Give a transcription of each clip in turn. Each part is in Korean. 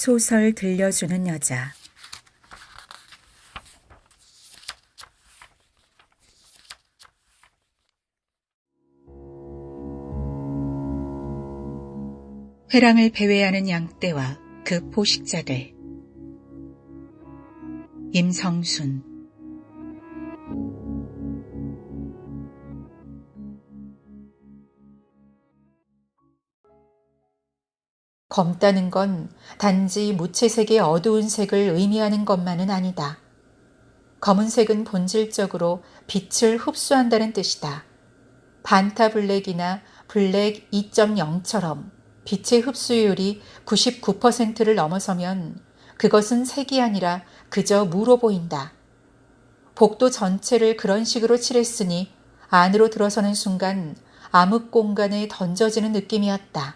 소설 들려주는 여자. 회랑을 배회하는 양떼와 그 포식자들. 임성순. 검다는 건 단지 무채색의 어두운 색을 의미하는 것만은 아니다. 검은색은 본질적으로 빛을 흡수한다는 뜻이다. 반타블랙이나 블랙 2.0처럼 빛의 흡수율이 99%를 넘어서면 그것은 색이 아니라 그저 무로 보인다. 복도 전체를 그런 식으로 칠했으니 안으로 들어서는 순간 암흑 공간에 던져지는 느낌이었다.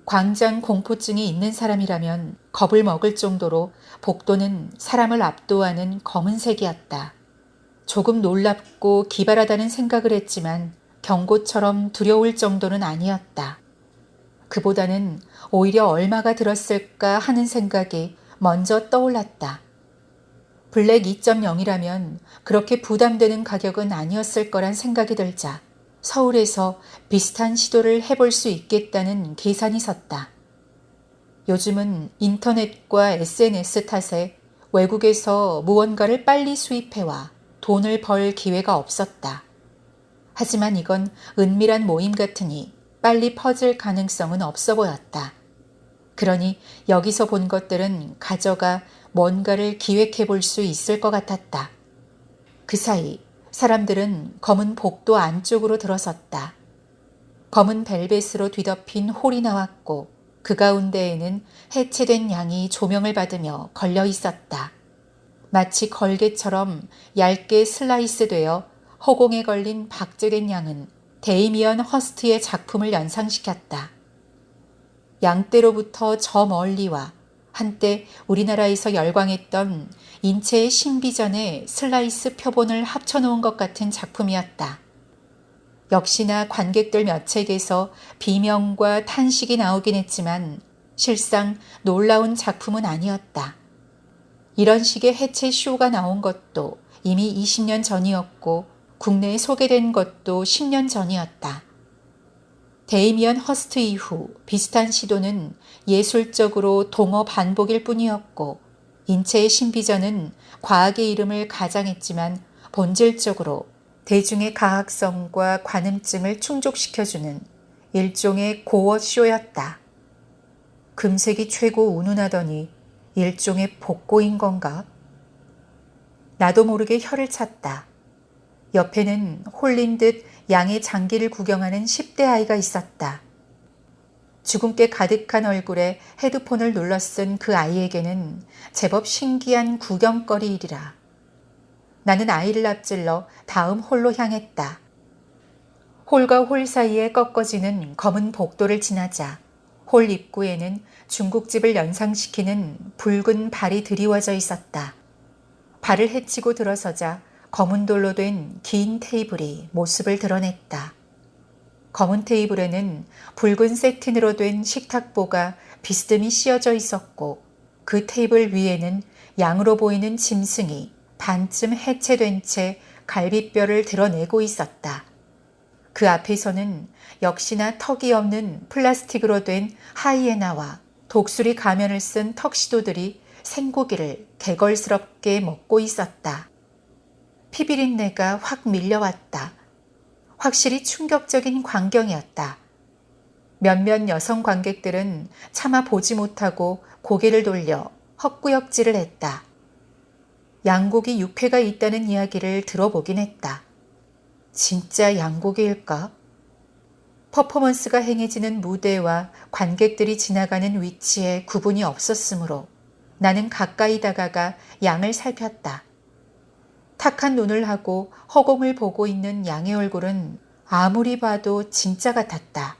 광장 공포증이 있는 사람이라면 겁을 먹을 정도로 복도는 사람을 압도하는 검은색이었다. 조금 놀랍고 기발하다는 생각을 했지만 경고처럼 두려울 정도는 아니었다. 그보다는 오히려 얼마가 들었을까 하는 생각이 먼저 떠올랐다. 블랙 2.0이라면 그렇게 부담되는 가격은 아니었을 거란 생각이 들자 서울에서 비슷한 시도를 해볼 수 있겠다는 계산이 섰다. 요즘은 인터넷과 SNS 탓에 외국에서 무언가를 빨리 수입해와 돈을 벌 기회가 없었다. 하지만 이건 은밀한 모임 같으니 빨리 퍼질 가능성은 없어 보였다. 그러니 여기서 본 것들은 가져가 뭔가를 기획해 볼 수 있을 것 같았다. 그 사이 사람들은 검은 복도 안쪽으로 들어섰다. 검은 벨벳으로 뒤덮인 홀이 나왔고 그 가운데에는 해체된 양이 조명을 받으며 걸려 있었다. 마치 걸개처럼 얇게 슬라이스되어 허공에 걸린 박제된 양은 데이미언 허스트의 작품을 연상시켰다. 양떼로부터 저 멀리와 한때 우리나라에서 열광했던 인체의 신비전의 슬라이스 표본을 합쳐놓은 것 같은 작품이었다. 역시나 관객들 몇 책에서 비명과 탄식이 나오긴 했지만 실상 놀라운 작품은 아니었다. 이런 식의 해체 쇼가 나온 것도 이미 20년 전이었고 국내에 소개된 것도 10년 전이었다. 데이미언 허스트 이후 비슷한 시도는 예술적으로 동어 반복일 뿐이었고 인체의 신비전은 과학의 이름을 가장했지만 본질적으로 대중의 가학성과 관음증을 충족시켜주는 일종의 고어쇼였다. 금색이 최고 운운하더니 일종의 복고인 건가? 나도 모르게 혀를 찼다. 옆에는 홀린 듯 양의 장기를 구경하는 10대 아이가 있었다. 주근깨 가득한 얼굴에 헤드폰을 눌러 쓴 그 아이에게는 제법 신기한 구경거리이리라. 나는 아이를 앞질러 다음 홀로 향했다. 홀과 홀 사이에 꺾어지는 검은 복도를 지나자 홀 입구에는 중국집을 연상시키는 붉은 발이 드리워져 있었다. 발을 헤치고 들어서자 검은 돌로 된 긴 테이블이 모습을 드러냈다. 검은 테이블에는 붉은 세틴으로 된 식탁보가 비스듬히 씌어져 있었고 그 테이블 위에는 양으로 보이는 짐승이 반쯤 해체된 채 갈비뼈를 드러내고 있었다. 그 앞에서는 역시나 턱이 없는 플라스틱으로 된 하이에나와 독수리 가면을 쓴 턱시도들이 생고기를 개걸스럽게 먹고 있었다. 피비린내가 확 밀려왔다. 확실히 충격적인 광경이었다. 몇몇 여성 관객들은 차마 보지 못하고 고개를 돌려 헛구역질을 했다. 양고기 육회가 있다는 이야기를 들어보긴 했다. 진짜 양고기일까? 퍼포먼스가 행해지는 무대와 관객들이 지나가는 위치에 구분이 없었으므로 나는 가까이 다가가 양을 살폈다. 탁한 눈을 하고 허공을 보고 있는 양의 얼굴은 아무리 봐도 진짜 같았다.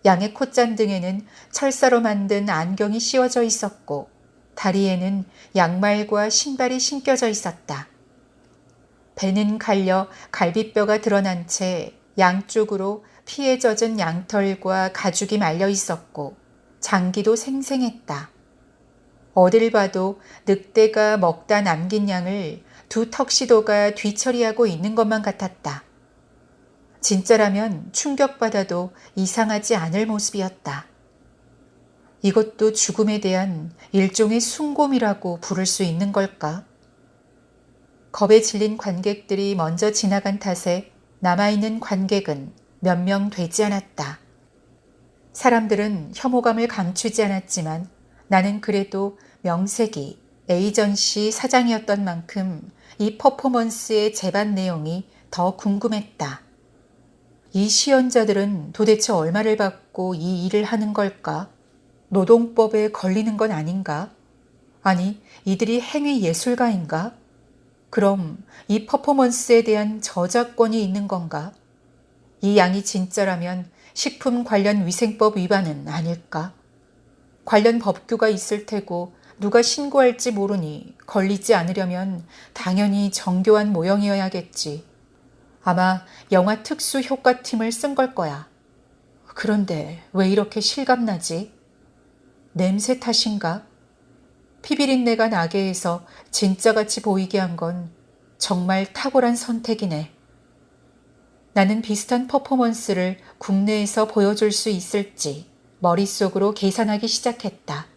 양의 콧잔등에는 철사로 만든 안경이 씌워져 있었고 다리에는 양말과 신발이 신겨져 있었다. 배는 갈려 갈비뼈가 드러난 채 양쪽으로 피에 젖은 양털과 가죽이 말려 있었고 장기도 생생했다. 어딜 봐도 늑대가 먹다 남긴 양을 두 턱시도가 뒤처리하고 있는 것만 같았다. 진짜라면 충격받아도 이상하지 않을 모습이었다. 이것도 죽음에 대한 일종의 숭고이라고 부를 수 있는 걸까? 겁에 질린 관객들이 먼저 지나간 탓에 남아있는 관객은 몇 명 되지 않았다. 사람들은 혐오감을 감추지 않았지만 나는 그래도 명색이 에이전시 사장이었던 만큼 이 퍼포먼스의 제반 내용이 더 궁금했다. 이 시연자들은 도대체 얼마를 받고 이 일을 하는 걸까? 노동법에 걸리는 건 아닌가? 아니, 이들이 행위 예술가인가? 그럼 이 퍼포먼스에 대한 저작권이 있는 건가? 이 양이 진짜라면 식품 관련 위생법 위반은 아닐까? 관련 법규가 있을 테고 누가 신고할지 모르니 걸리지 않으려면 당연히 정교한 모형이어야겠지. 아마 영화 특수 효과팀을 쓴 걸 거야. 그런데 왜 이렇게 실감나지? 냄새 탓인가? 피비린내가 나게 해서 진짜같이 보이게 한 건 정말 탁월한 선택이네. 나는 비슷한 퍼포먼스를 국내에서 보여줄 수 있을지 머릿속으로 계산하기 시작했다.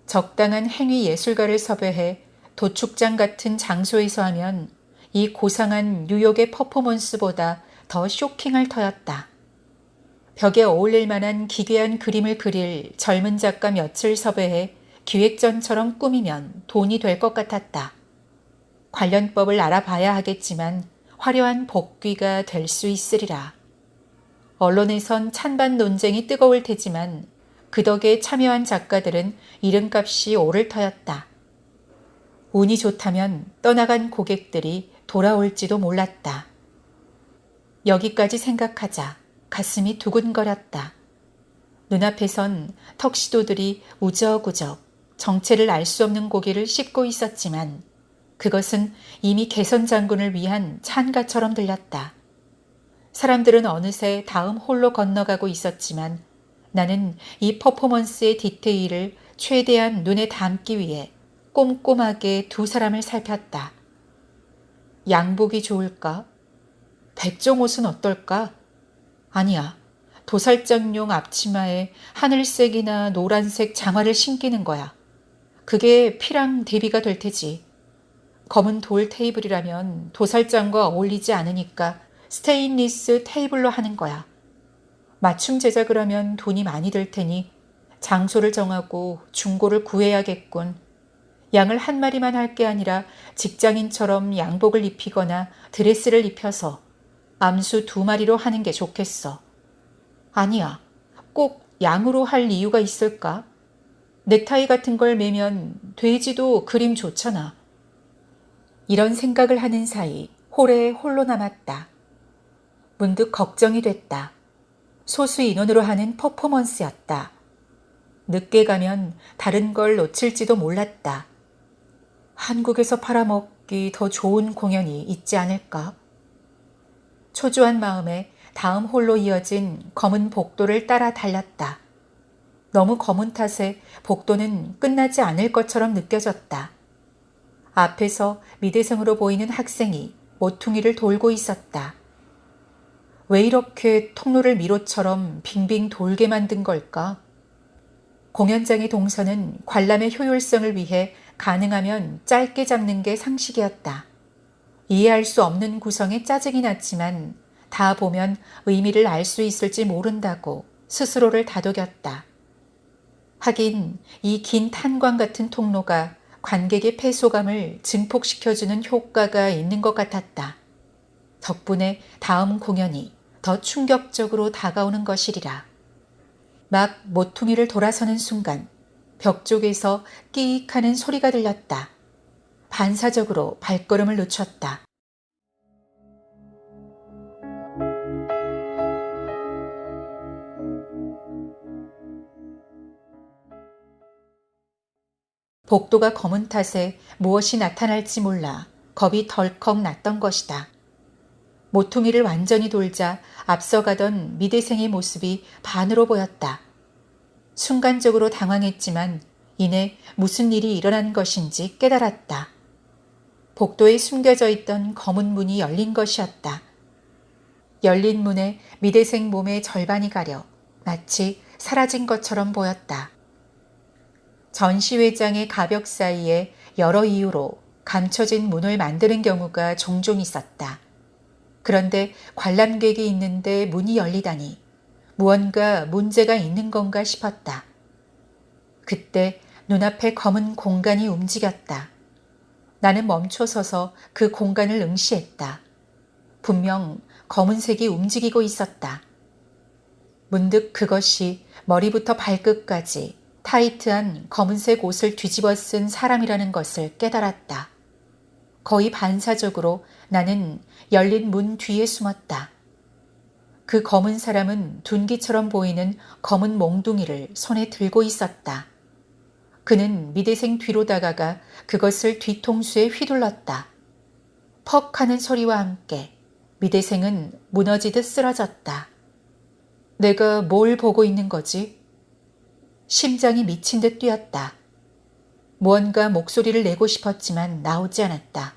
적당한 행위 예술가를 섭외해 도축장 같은 장소에서 하면 이 고상한 뉴욕의 퍼포먼스보다 더 쇼킹할 터였다. 벽에 어울릴 만한 기괴한 그림을 그릴 젊은 작가 몇을 섭외해 기획전처럼 꾸미면 돈이 될 것 같았다. 관련법을 알아봐야 하겠지만 화려한 복귀가 될 수 있으리라. 언론에선 찬반 논쟁이 뜨거울 테지만 그 덕에 참여한 작가들은 이름값이 오를 터였다. 운이 좋다면 떠나간 고객들이 돌아올지도 몰랐다. 여기까지 생각하자 가슴이 두근거렸다. 눈앞에선 턱시도들이 우적우적 정체를 알 수 없는 고기를 씹고 있었지만 그것은 이미 개선 장군을 위한 찬가처럼 들렸다. 사람들은 어느새 다음 홀로 건너가고 있었지만 나는 이 퍼포먼스의 디테일을 최대한 눈에 담기 위해 꼼꼼하게 두 사람을 살폈다. 양복이 좋을까? 백종 옷은 어떨까? 아니야. 도살장용 앞치마에 하늘색이나 노란색 장화를 신기는 거야. 그게 피랑 대비가 될 테지. 검은 돌 테이블이라면 도살장과 어울리지 않으니까 스테인리스 테이블로 하는 거야. 맞춤 제작을 하면 돈이 많이 들 테니 장소를 정하고 중고를 구해야겠군. 양을 한 마리만 할 게 아니라 직장인처럼 양복을 입히거나 드레스를 입혀서 암수 2마리로 하는 게 좋겠어. 아니야. 꼭 양으로 할 이유가 있을까? 넥타이 같은 걸 매면 돼지도 그림 좋잖아. 이런 생각을 하는 사이 홀에 홀로 남았다. 문득 걱정이 됐다. 소수 인원으로 하는 퍼포먼스였다. 늦게 가면 다른 걸 놓칠지도 몰랐다. 한국에서 팔아먹기 더 좋은 공연이 있지 않을까? 초조한 마음에 다음 홀로 이어진 검은 복도를 따라 달렸다. 너무 검은 탓에 복도는 끝나지 않을 것처럼 느껴졌다. 앞에서 미대생으로 보이는 학생이 모퉁이를 돌고 있었다. 왜 이렇게 통로를 미로처럼 빙빙 돌게 만든 걸까? 공연장의 동선은 관람의 효율성을 위해 가능하면 짧게 잡는 게 상식이었다. 이해할 수 없는 구성에 짜증이 났지만 다 보면 의미를 알 수 있을지 모른다고 스스로를 다독였다. 하긴 이 긴 탄광 같은 통로가 관객의 폐소감을 증폭시켜주는 효과가 있는 것 같았다. 덕분에 다음 공연이 더 충격적으로 다가오는 것이리라. 막 모퉁이를 돌아서는 순간 벽 쪽에서 끼익 하는 소리가 들렸다. 반사적으로 발걸음을 늦췄다. 복도가 검은 탓에 무엇이 나타날지 몰라 겁이 덜컥 났던 것이다. 모퉁이를 완전히 돌자 앞서가던 미대생의 모습이 반으로 보였다. 순간적으로 당황했지만 이내 무슨 일이 일어난 것인지 깨달았다. 복도에 숨겨져 있던 검은 문이 열린 것이었다. 열린 문에 미대생 몸의 절반이 가려 마치 사라진 것처럼 보였다. 전시회장의 가벽 사이에 여러 이유로 감춰진 문을 만드는 경우가 종종 있었다. 그런데 관람객이 있는데 문이 열리다니 무언가 문제가 있는 건가 싶었다. 그때 눈앞에 검은 공간이 움직였다. 나는 멈춰서서 그 공간을 응시했다. 분명 검은색이 움직이고 있었다. 문득 그것이 머리부터 발끝까지 타이트한 검은색 옷을 뒤집어 쓴 사람이라는 것을 깨달았다. 거의 반사적으로 나는 열린 문 뒤에 숨었다. 그 검은 사람은 둔기처럼 보이는 검은 몽둥이를 손에 들고 있었다. 그는 미대생 뒤로 다가가 그것을 뒤통수에 휘둘렀다. 퍽 하는 소리와 함께 미대생은 무너지듯 쓰러졌다. 내가 뭘 보고 있는 거지? 심장이 미친 듯 뛰었다. 무언가 목소리를 내고 싶었지만 나오지 않았다.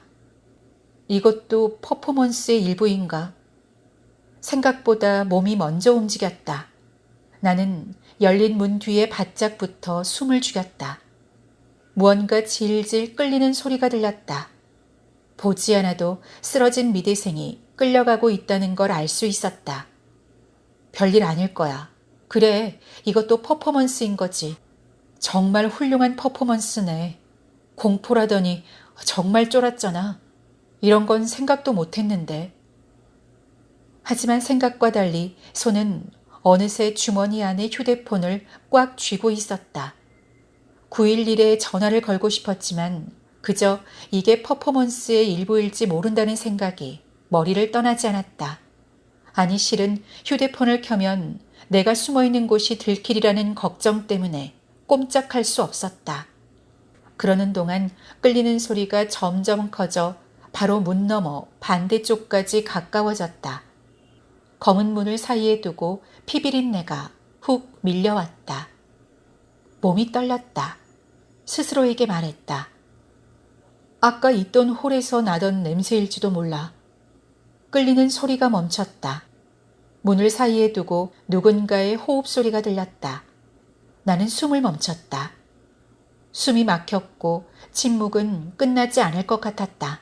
이것도 퍼포먼스의 일부인가? 생각보다 몸이 먼저 움직였다. 나는 열린 문 뒤에 바짝 붙어 숨을 죽였다. 무언가 질질 끌리는 소리가 들렸다. 보지 않아도 쓰러진 미대생이 끌려가고 있다는 걸 알 수 있었다. 별일 아닐 거야. 그래, 이것도 퍼포먼스인 거지. 정말 훌륭한 퍼포먼스네. 공포라더니 정말 쫄았잖아. 이런 건 생각도 못했는데. 하지만 생각과 달리 손은 어느새 주머니 안에 휴대폰을 꽉 쥐고 있었다. 911에 전화를 걸고 싶었지만 그저 이게 퍼포먼스의 일부일지 모른다는 생각이 머리를 떠나지 않았다. 아니 실은 휴대폰을 켜면 내가 숨어있는 곳이 들키리라는 걱정 때문에 꼼짝할 수 없었다. 그러는 동안 끌리는 소리가 점점 커져 바로 문 너머 반대쪽까지 가까워졌다. 검은 문을 사이에 두고 피비린내가 훅 밀려왔다. 몸이 떨렸다. 스스로에게 말했다. 아까 있던 홀에서 나던 냄새일지도 몰라. 끌리는 소리가 멈췄다. 문을 사이에 두고 누군가의 호흡 소리가 들렸다. 나는 숨을 멈췄다. 숨이 막혔고 침묵은 끝나지 않을 것 같았다.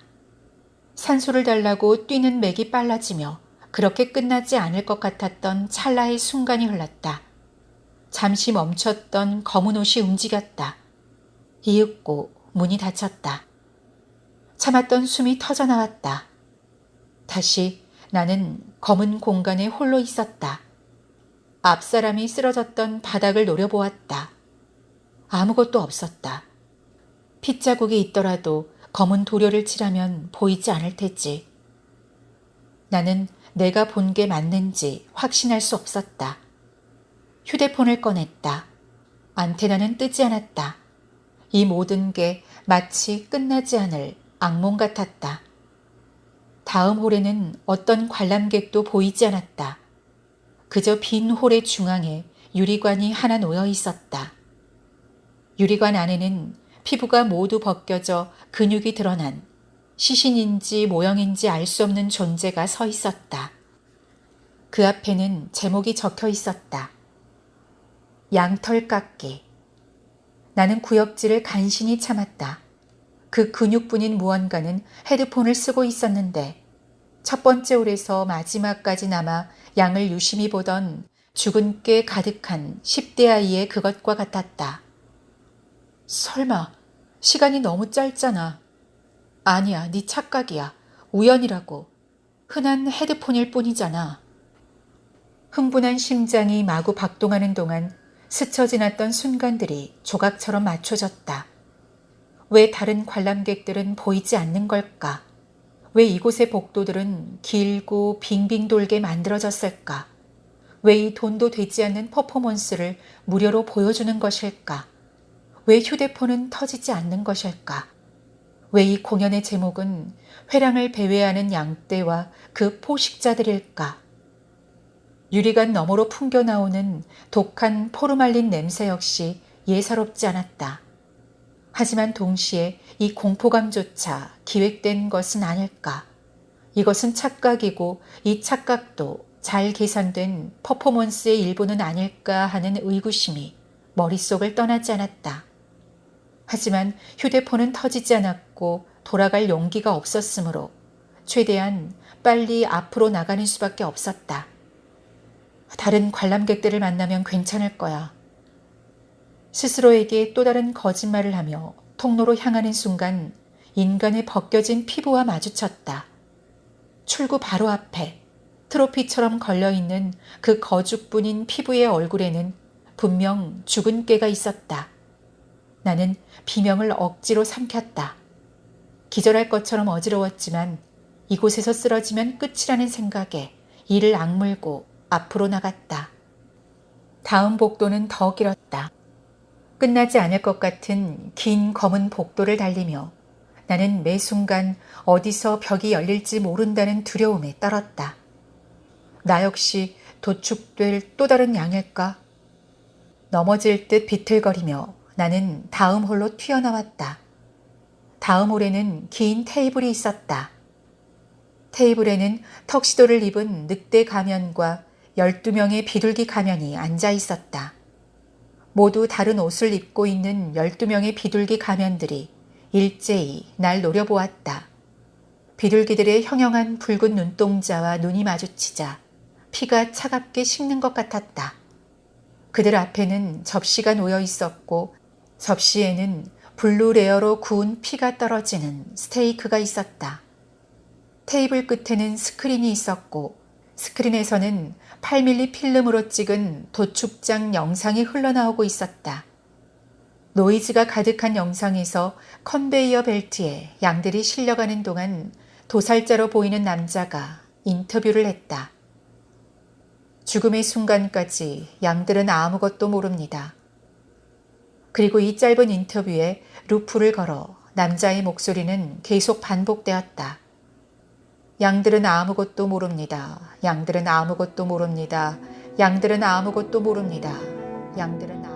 산소를 달라고 뛰는 맥이 빨라지며 그렇게 끝나지 않을 것 같았던 찰나의 순간이 흘렀다. 잠시 멈췄던 검은 옷이 움직였다. 이윽고 문이 닫혔다. 참았던 숨이 터져나왔다. 다시 나는 검은 공간에 홀로 있었다. 앞사람이 쓰러졌던 바닥을 노려보았다. 아무것도 없었다. 핏자국이 있더라도 검은 도료를 칠하면 보이지 않을 테지. 나는 내가 본 게 맞는지 확신할 수 없었다. 휴대폰을 꺼냈다. 안테나는 뜨지 않았다. 이 모든 게 마치 끝나지 않을 악몽 같았다. 다음 홀에는 어떤 관람객도 보이지 않았다. 그저 빈 홀의 중앙에 유리관이 하나 놓여 있었다. 유리관 안에는 피부가 모두 벗겨져 근육이 드러난 시신인지 모형인지 알 수 없는 존재가 서 있었다. 그 앞에는 제목이 적혀 있었다. 양털 깎기. 나는 구역질을 간신히 참았다. 그 근육뿐인 무언가는 헤드폰을 쓰고 있었는데 첫 번째 홀에서 마지막까지나마 양을 유심히 보던 죽은 게 가득한 10대 아이의 그것과 같았다. 설마 시간이 너무 짧잖아. 아니야, 네 착각이야. 우연이라고. 흔한 헤드폰일 뿐이잖아. 흥분한 심장이 마구 박동하는 동안 스쳐 지났던 순간들이 조각처럼 맞춰졌다. 왜 다른 관람객들은 보이지 않는 걸까? 왜 이곳의 복도들은 길고 빙빙 돌게 만들어졌을까? 왜 이 돈도 되지 않는 퍼포먼스를 무료로 보여주는 것일까? 왜 휴대폰은 터지지 않는 것일까? 왜 이 공연의 제목은 회랑을 배회하는 양떼와 그 포식자들일까? 유리관 너머로 풍겨 나오는 독한 포르말린 냄새 역시 예사롭지 않았다. 하지만 동시에 이 공포감조차 기획된 것은 아닐까. 이것은 착각이고 이 착각도 잘 계산된 퍼포먼스의 일부는 아닐까 하는 의구심이 머릿속을 떠나지 않았다. 하지만 휴대폰은 터지지 않았고 돌아갈 용기가 없었으므로 최대한 빨리 앞으로 나가는 수밖에 없었다. 다른 관람객들을 만나면 괜찮을 거야. 스스로에게 또 다른 거짓말을 하며 통로로 향하는 순간 인간의 벗겨진 피부와 마주쳤다. 출구 바로 앞에 트로피처럼 걸려있는 그 거죽뿐인 피부의 얼굴에는 분명 죽은 꾀가 있었다. 나는 비명을 억지로 삼켰다. 기절할 것처럼 어지러웠지만 이곳에서 쓰러지면 끝이라는 생각에 이를 악물고 앞으로 나갔다. 다음 복도는 더 길었다. 끝나지 않을 것 같은 긴 검은 복도를 달리며 나는 매 순간 어디서 벽이 열릴지 모른다는 두려움에 떨었다. 나 역시 도축될 또 다른 양일까? 넘어질 듯 비틀거리며 나는 다음 홀로 튀어나왔다. 다음 홀에는 긴 테이블이 있었다. 테이블에는 턱시도를 입은 늑대 가면과 12명의 비둘기 가면이 앉아 있었다. 모두 다른 옷을 입고 있는 12명의 비둘기 가면들이 일제히 날 노려보았다. 비둘기들의 형형한 붉은 눈동자와 눈이 마주치자 피가 차갑게 식는 것 같았다. 그들 앞에는 접시가 놓여 있었고 접시에는 블루레어로 구운 피가 떨어지는 스테이크가 있었다. 테이블 끝에는 스크린이 있었고 스크린에서는 8mm 필름으로 찍은 도축장 영상이 흘러나오고 있었다. 노이즈가 가득한 영상에서 컨베이어 벨트에 양들이 실려가는 동안 도살자로 보이는 남자가 인터뷰를 했다. 죽음의 순간까지 양들은 아무것도 모릅니다. 그리고 이 짧은 인터뷰에 루프를 걸어 남자의 목소리는 계속 반복되었다. 양들은 아무것도 모릅니다. 양들은 아무것도 모릅니다. 양들은 아무것도 모릅니다. 양들은